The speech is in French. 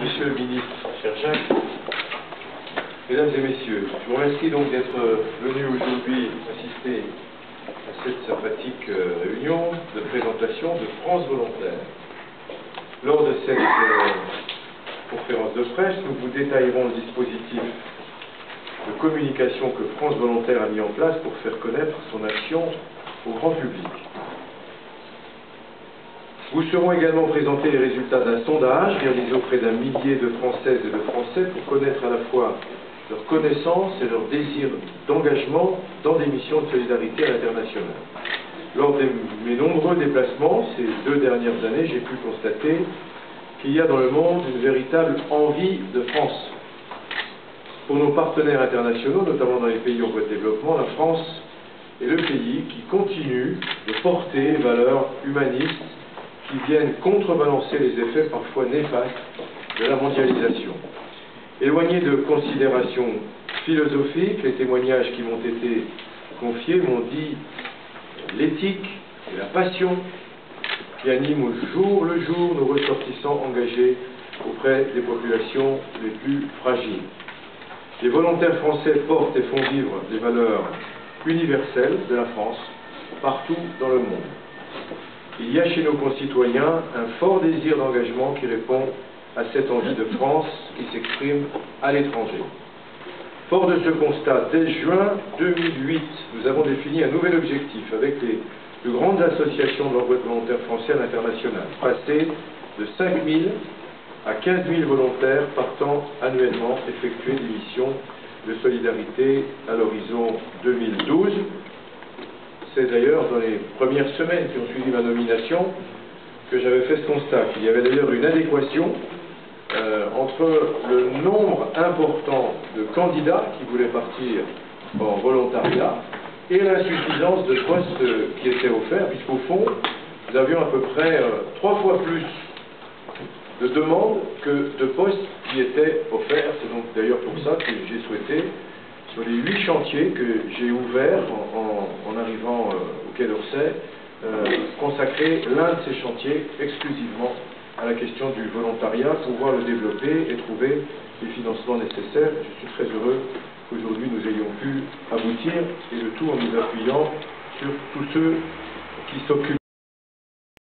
Monsieur le ministre, cher Jacques, Mesdames et Messieurs, je vous remercie donc d'être venus aujourd'hui assister à cette sympathique réunion de présentation de France Volontaire. Lors de cette conférence de presse, nous vous détaillerons le dispositif de communication que France Volontaire a mis en place pour faire connaître son action au grand public. Vous seront également présentés les résultats d'un sondage réalisé auprès d'un millier de Françaises et de Français pour connaître à la fois leur connaissance et leur désir d'engagement dans des missions de solidarité à l'international. Lors de mes nombreux déplacements ces 2 dernières années, j'ai pu constater qu'il y a dans le monde une véritable envie de France. Pour nos partenaires internationaux, notamment dans les pays en voie de développement, la France est le pays qui continue de porter les valeurs humanistes qui viennent contrebalancer les effets parfois néfastes de la mondialisation. Éloignés de considérations philosophiques, les témoignages qui m'ont été confiés m'ont dit l'éthique et la passion qui animent au jour le jour nos ressortissants engagés auprès des populations les plus fragiles. Les volontaires français portent et font vivre les valeurs universelles de la France partout dans le monde. Il y a chez nos concitoyens un fort désir d'engagement qui répond à cette envie de France qui s'exprime à l'étranger. Fort de ce constat, dès juin 2008, nous avons défini un nouvel objectif avec les plus grandes associations de l'envoi de volontaires français à l'international, passer de 5 000 à 15 000 volontaires partant annuellement effectuer des missions de solidarité à l'horizon 2012. C'est d'ailleurs dans les premières semaines qui ont suivi ma nomination que j'avais fait ce constat, qu'il y avait d'ailleurs une adéquation entre le nombre important de candidats qui voulaient partir en volontariat et l'insuffisance de postes qui étaient offerts, puisqu'au fond, nous avions à peu près 3 fois plus de demandes que de postes qui étaient offerts. C'est donc d'ailleurs pour ça que j'ai souhaité, sur les 8 chantiers que j'ai ouverts en arrivant au Quai d'Orsay, consacrer l'un de ces chantiers exclusivement à la question du volontariat, pouvoir le développer et trouver les financements nécessaires. Je suis très heureux qu'aujourd'hui nous ayons pu aboutir, et le tout en nous appuyant sur tous ceux qui s'occupent